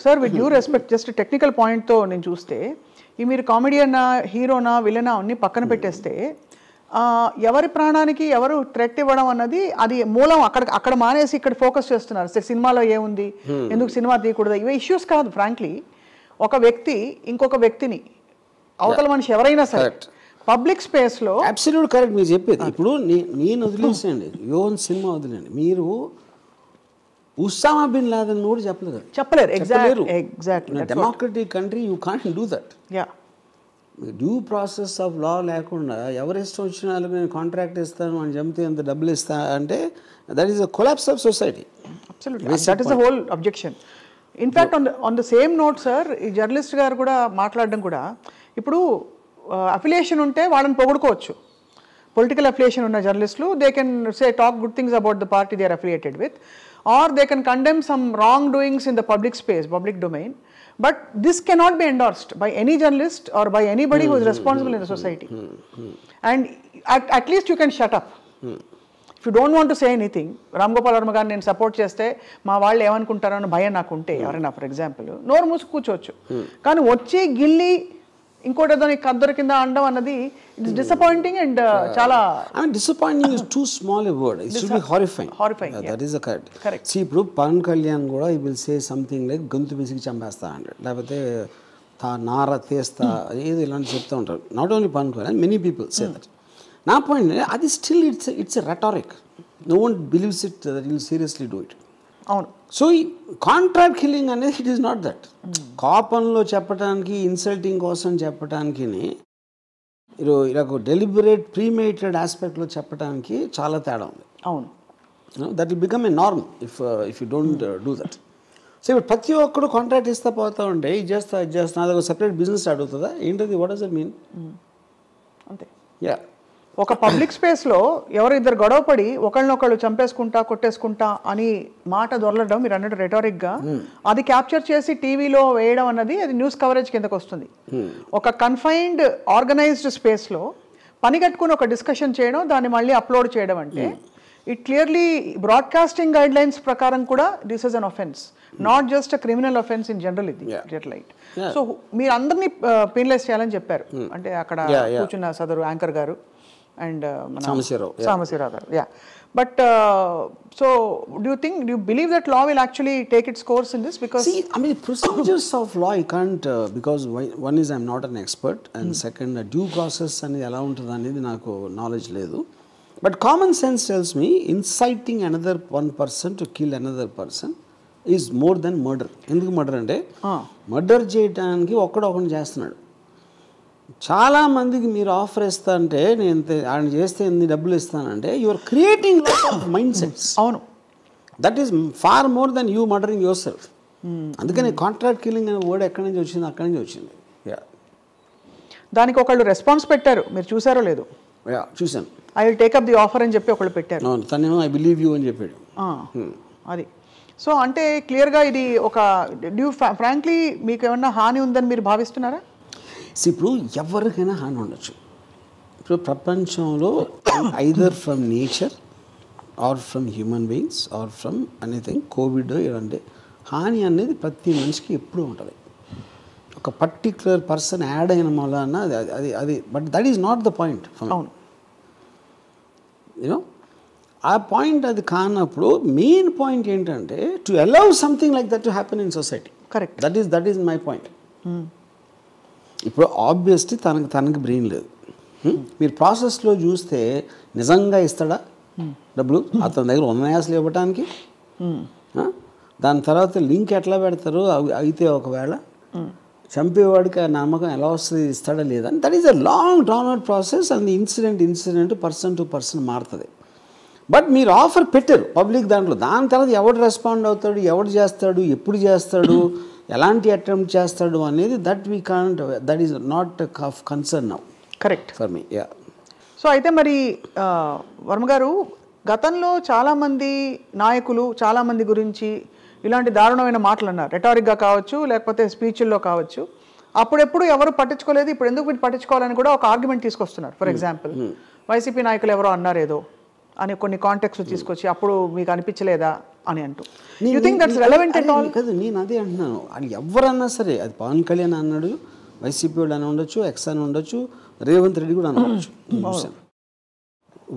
Sir with due respect just technical పాయింట్తో నేను చూస్తే ఈ మీరు కామెడియన్నా హీరోనా విలనా అన్ని పక్కన పెట్టేస్తే ఎవరి ప్రాణానికి ఎవరు థ్రెట్ ఇవ్వడం అన్నది అది మూలం అక్కడ మానేసి ఇక్కడ ఫోకస్ చేస్తున్నారు. సినిమాలో ఏముంది, ఎందుకు సినిమా తీయకూడదు, ఇవే ఇష్యూస్ కాదు. ఫ్రాంక్లీ ఒక వ్యక్తి ఇంకొక వ్యక్తిని అవతల మనిషి ఎవరైనా సరే పబ్లిక్ స్పేస్లో అబ్సల్యూట్ కరెక్ట్ మీరు చెప్పేది. ఇప్పుడు నేను వదిలేసేయండి, యోన్ సినిమా వదిలేండి, మీరు ఉసామా బిన్ లాదెన్ కూడా చెప్పలేరు. Exactly democratic country you can't do that. Due process of law లేకుండా ఎవరి ఇష్టం వచ్చిన వాళ్ళకి నేను కాంట్రాక్ట్ ఇస్తాను అని చెప్తే ఎంత డబ్బులు ఇస్తా అంటే that is a collapse of society. That is the whole objection. In fact on the same note sir, ఈ జర్నలిస్ట్ గారు కూడా మాట్లాడడం కూడా, ఇప్పుడు అఫిలియేషన్ ఉంటే వాళ్ళని పొగుడుకోవచ్చు. పొలిటికల్ అఫిలియేషన్ ఉన్న జర్నలిస్టులు they can say talk good things about the party they are affiliated with, or they can condemn some wrongdoings in the public space, public domain, but this cannot be endorsed by any journalist or by anybody who is responsible in the society. And at least you can shut up. If you don't want to say anything, Ram Gopal Varma గారిని నేను support చేస్తే మా వాళ్ళు ఏమనుకుంటారో అని భయం నాకు ఉంటే ఎవరైనా ఫర్ ఎగ్జాంపుల్ నోరు మూసి కూర్చోవచ్చు. కానీ వచ్చి గిల్లి ఇంకోటి ఏదో కద్దరు కింద అనడం అన్నది ఇట్ ఇస్ డిసప్పాయింటింగ్ అండ్ చాలా disappointing is too small a word, it should be horrifying. That is correct. See ఇప్పుడు పవన్ కళ్యాణ్ కూడా ఈ విల్ సే సంథింగ్ లైక్ గొంతు పిసికి చంపేస్తా అంటాడు, లేకపోతే నార తీస్తా ఏదో ఇలాంటి చెప్తూ ఉంటారు. Not only Pawan Kalyan, many people say that. నా పాయింట్ అది still it's a rhetoric. No one believes it that will seriously do it. అవును. సో ఈ కాంట్రాక్ట్ కిల్లింగ్ అనేది ఇట్ ఈస్ నాట్ దట్. కోపంలో చెప్పడానికి, ఇన్సల్టింగ్ కోసం చెప్పడానికి, ఇలా డెలిబరేట్ ప్రీమేటెడ్ ఆస్పెక్ట్లో చెప్పడానికి చాలా తేడా ఉంది. అవును. That will become a norm if you don't do that. So ఇప్పుడు ప్రతి ఒక్కడు కాంట్రాక్ట్ ఇస్తా పోతా ఉంటే ఇది చేస్తా నాది ఒక సెపరేట్ బిజినెస్ అడుగుతుందా ఏంటది? What does it mean? అంతే. యా, ఒక పబ్లిక్ స్పేస్లో ఎవరు ఇద్దరు గొడవపడి ఒకళ్ళనొకళ్ళు చంపేసుకుంటా కొట్టేసుకుంటా అని మాట దొరలడం మీరు అన్నట్టు రెటారిక్గా అది క్యాప్చర్ చేసి టీవీలో వేయడం అన్నది అది న్యూస్ కవరేజ్ కిందకు వస్తుంది. ఒక కన్ఫైన్డ్ ఆర్గనైజ్డ్ స్పేస్లో పని కట్టుకుని ఒక డిస్కషన్ చేయడం, దాన్ని మళ్ళీ అప్లోడ్ చేయడం అంటే it clearly broadcasting guide lines ప్రకారం కూడా this is an offence, not just a criminal offence in general. ఇది రైట్. సో మీరు అందరినీ పెనలైజ్ చేయాలని చెప్పారు. అంటే అక్కడ కూర్చున్న సదరు యాంకర్ గారు and Samasiraw garu. Yeah, but so do you believe that law will actually take its course in this? Because see, I mean, procedures of law I can't because one is I'm not an expert, and second due process ani ela untadu anedi naaku knowledge ledu. But common sense tells me inciting another one person to kill another person is more than murder. Enduku murder ante murder cheyadaniki okkadu chestunnadu. చాలా మందికి మీరు offer ఇస్తా అంటే నేను ఆయన చేస్తే ఎన్ని డబ్బులు ఇస్తానంటే you are creating lot of mind sets. అవును. That is far more than you murdering yourself. అందుకని కాంట్రాక్ట్ కిల్లింగ్ అనే వర్డ్ ఎక్కడి నుంచి వచ్చింది? అక్కడి నుంచి వచ్చింది. యా, దానికి ఒకళ్ళు రెస్పాన్స్ పెట్టారు, మీరు చూసారో లేదు? యా, చూసాను. I will take up the offer అని చెప్పి ఒకళ్ళు పెట్టారు. తనేమో ఐ బిలీవ్ యూ అని చెప్పాడు. అది సో అంటే క్లియర్గా ఇది ఒక ఫ్రాంక్లీ మీకు ఏమన్నా హాని ఉందని మీరు భావిస్తున్నారా? ఇప్పుడు ఎవరికైనా హాని ఉండొచ్చు. ఇప్పుడు ప్రపంచంలో either from nature or from human beings or from anything, COVID ఇలాంటి హాని అనేది ప్రతి మనిషికి ఎప్పుడూ ఉంటుంది. ఒక పర్టిక్యులర్ పర్సన్ యాడ్ అయిన వలన అది but that is not the point. అవును. యూనో ఆ పాయింట్ అది కానప్పుడు మెయిన్ పాయింట్ ఏంటంటే to allow something like that to happen in society. Correct. That is my point. ఇప్పుడు ఆబ్వియస్లీ తనకి బ్రెయిన్ లేదు. మీరు ప్రాసెస్లో చూస్తే నిజంగా ఇస్తాడా డబ్బులు అతని దగ్గర ఉన్నాయాసలు ఇవ్వటానికి? దాని తర్వాత లింక్ ఎట్లా పెడతారు? అయితే ఒకవేళ చంపేవాడికి ఆ నమ్మకం ఎలా వస్తుంది, ఇస్తాడా లేదా? That is a long drawn out process. And incident person to person మారుతుంది. బట్ మీరు ఆఫర్ పెట్టారు పబ్లిక్ దాంట్లో, దాని తర్వాత ఎవడు రెస్పాండ్ అవుతాడు, ఎవడు చేస్తాడు, ఎప్పుడు చేస్తాడు, ఎలాంటి అటెంప్ట్ చేస్తాడు అనేది that is not of concern now. Correct for me. Yeah. So అయితే మరి వర్మ గారు, గతంలో చాలామంది నాయకులు చాలామంది గురించి ఇలాంటి దారుణమైన మాటలు అన్నారు, రెటారిక్గా కావచ్చు లేకపోతే స్పీచ్ల్లో కావచ్చు. అప్పుడెప్పుడు ఎవరు పట్టించుకోలేదు, ఇప్పుడు ఎందుకు వీటి పట్టించుకోవాలని కూడా ఒక ఆర్గ్యుమెంట్ తీసుకొస్తున్నారు. ఫర్ ఎగ్జాంపుల్ వైసీపీ నాయకులు ఎవరో అన్నారేదో అని కొన్ని కాంటెక్స్ట్ తీసుకొచ్చి అప్పుడు మీకు అనిపించలేదా అని అంటూ you think that's relevant and all? కాదు, నేను అదే అంటున్నాను. అది ఎవరన్నా సరే, అది పవన్ కళ్యాణ్ అన్నాడు, వైసీపీ వాళ్ళు అని ఉండొచ్చు, ఎక్స్ అని ఉండొచ్చు, రేవంత్ రెడ్డి కూడా అనవచ్చు.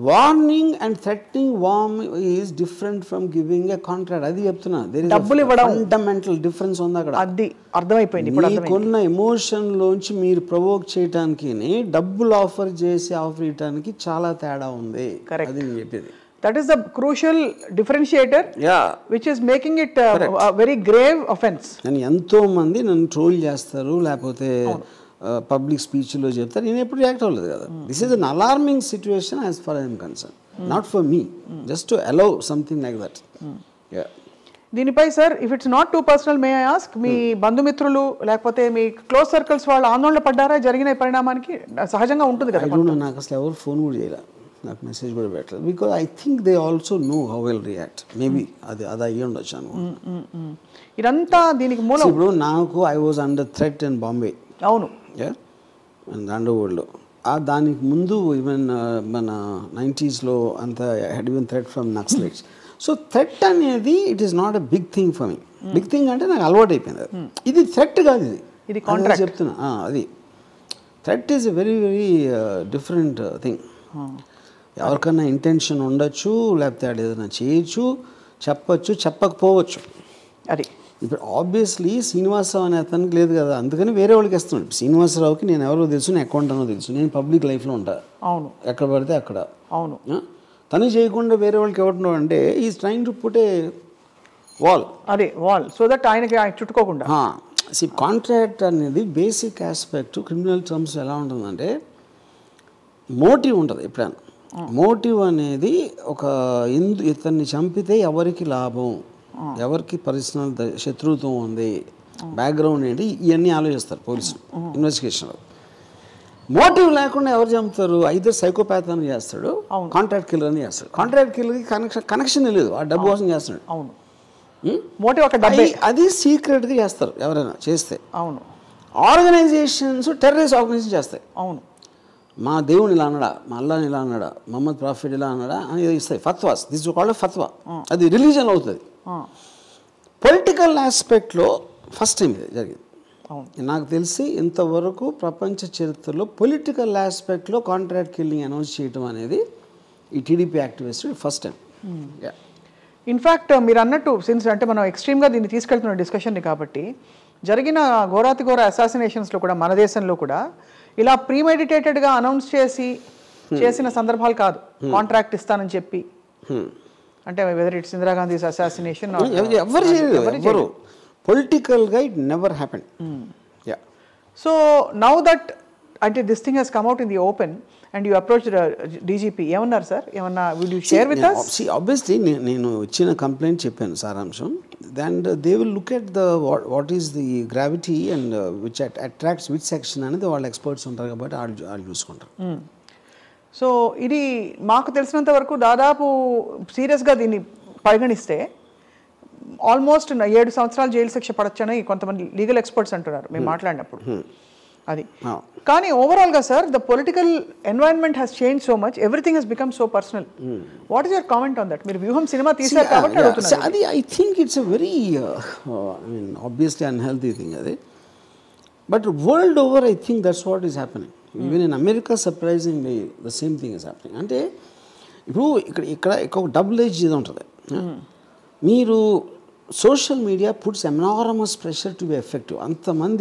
Warning and threatening warm is different from giving a contract. అది చెప్తున్నా, డబ్బులు ఇవ్వడం ఫండమెంటల్ డిఫరెన్స్ ఉంది అక్కడ. అది అర్థమైపోయింది. మీకున్న ఎమోషన్లోంచి మీరు ప్రొవోక్ చేయడానికి, డబ్బులు ఆఫర్ చేసి ఆఫర్ చేయడానికి చాలా తేడా ఉంది. అది నేను చెప్పేది. That is the crucial differentiator, which is making it a very grave offense. నేను ఎంతో మంది నన్ను ట్రోల్ చేస్తారు, లేకపోతే పబ్లిక్ స్పీచ్లో చెప్తారు, నేను ఎప్పుడు రియాక్ట్ అవ్వలేదు కదా. This is an alarming situation as far I'm concern, not for me, just to allow something like that. దీనిపై sir, if it's not too personal, may I ask, మీ బంధుమిత్రులు లేకపోతే మీ క్లోజ్ సర్కిల్స్ వాళ్ళు ఆందోళన పడ్డారా జరిగిన పరిణామానికి? సహజంగా ఉంటుంది కదా. నాకు అసలు ఎవరు ఫోన్ కూడా చేయలేదు, నాకు మెసేజ్ కూడా పెట్టలేదు. Because I think they also know how will react. Maybe అది అయ్యి ఉండొచ్చు అనుకో. ఇదంతా దీనికి మూలం. ఇప్పుడు నాకు I was under threat in Bombay. అవును, అండర్ వరల్డ్లో. దానికి ముందు ఈవెన్ మన 90s అంత head even threat from naxalites. So threat అనేది it is not a big thing for me. Big thing అంటే నాకు అలవాటు అయిపోయింది. ఇది థ్రెట్ కాదు, ఇది కాంట్రాక్ట్ చెప్తున్నా. అది threat is a very very different thing. ఎవరికన్నా ఇంటెన్షన్ ఉండొచ్చు, లేకపోతే అది ఏదైనా చేయొచ్చు, చెప్పచ్చు, చెప్పకపోవచ్చు. అది ఇప్పుడు ఆబ్వియస్లీ శ్రీనివాసరావు అనే అతనికి లేదు కదా, అందుకని వేరే వాళ్ళకి ఇస్తున్నాడు. శ్రీనివాసరావుకి నేను ఎవరో తెలుసు, నేను అకౌంట్ అనో తెలుసు, నేను పబ్లిక్ లైఫ్లో ఉంటా. అవును, ఎక్కడ పడితే అక్కడ. అవును, తను చేయకుండా వేరే వాళ్ళకి ఎవరున్నావు అంటే is trying to put a wall. అదే వాల్, సో దట్ ఆయనకి చుట్టుకోకుండా. కాంట్రాక్ట్ అనేది బేసిక్ ఆస్పెక్ట్ క్రిమినల్ టర్మ్స్ ఎలా ఉంటుందంటే, మోటివ్ ఉంటుంది. ఎప్పుడైనా మోటివ్ అనేది ఒక ఇతన్ని చంపితే ఎవరికి లాభం, ఎవరికి పర్సనల్ శత్రుత్వం ఉంది, బ్యాక్గ్రౌండ్ ఏంటి, ఇవన్నీ ఆలోచిస్తారు పోలీసులు ఇన్వెస్టిగేషన్లో. మోటివ్ లేకుండా ఎవరు చంపుతారు? అయితే సైకోపాత్ అని చేస్తాడు, కాంట్రాక్ట్ కిల్లర్ అని చేస్తాడు. కాంట్రాక్ట్ కిల్లర్కి కనెక్షన్ లేదు, ఆ డబ్బు కోసం చేస్తాడు. అవును, మోటివ్ ఒక డబ్బు. అది సీక్రెట్గా చేస్తారు ఎవరైనా చేస్తే. అవును, ఆర్గనైజేషన్స్ టెర్రరిస్ట్ ఆర్గనైజేషన్ చేస్తాయి. అవును, మా దేవుని ఇలా అన్నాడా, మా అల్లాని ఇలా అన్నాడా, మహమ్మద్ ప్రాఫిట్ ఇలా అన్నాడా అని ఇస్తాయి. ఫత్వాస్, దిస్ కాల్డ్ ఫత్వా. అది రిలీజన్ అవుతుంది. పొలిటికల్ ఆస్పెక్ట్లో ఫస్ట్ టైం ఇది జరిగింది నాకు తెలిసి. ఇంతవరకు ప్రపంచ చరిత్రలో పొలిటికల్ ఆస్పెక్ట్లో కాంట్రాక్ట్ కిల్లింగ్ అనౌన్స్ చేయడం అనేది ఈ TDP activist first time. In fact మీరు అన్నట్టు, సిన్స్ అంటే మనం ఎక్స్ట్రీమ్గా దీన్ని తీసుకెళ్తున్న డిస్కషన్ని కాబట్టి, జరిగిన ఘోరాతి ఘోర అసాసినేషన్స్లో కూడా మన దేశంలో కూడా ఇలా ప్రీమెడిటేటెడ్గా అనౌన్స్ చేసిన సందర్భాలు కాదు. కాంట్రాక్ట్ ఇస్తానని చెప్పి, అంటే వెదర్ ఇట్స్ ఇందిరాగాంధీస్ అసాసినేషన్, ఎవరు పొలిటికల్గా it never happen. So now that అంటే this thing he's come out in the open and you approach DGP, ఏమన్నారు సార్? ఏమన్నా will you share with us? Obviously నేను ఇచ్చిన కంప్లైంట్ చెప్పాను సారాంశం. And they will look at the what is the gravity and which attracts which section అనేది వాళ్ళ experts ఉంటారు కాబట్టి వాళ్ళు చూసుకుంటారు. సో ఇది మాకు తెలిసినంత వరకు దాదాపు సీరియస్గా దీన్ని పరిగణిస్తే ఆల్మోస్ట్ 7 సంవత్సరాలు జైలు శిక్ష పడొచ్చని కొంతమంది లీగల్ ఎక్స్పర్ట్స్ అంటున్నారు మేము మాట్లాడినప్పుడు. అది కానీ ఓవరాల్గా sir, the political environment has change so much, everything has become so personal. What is your comment on that? మీరు వ్యూహం సినిమా తీశారు కాబట్టి అడుగుతున్నారు. అది I think it's a very obviously unhealthy thing అది. But world over I think that's what is happening. Even in America surprisingly the same thing is happening. అంటే ఇప్పుడు ఇక్కడ ఒక డబుల్ ఏజ్ ఇది ఉంటుంది. మీరు social media puts enormous pressure to be effective. అంతమంది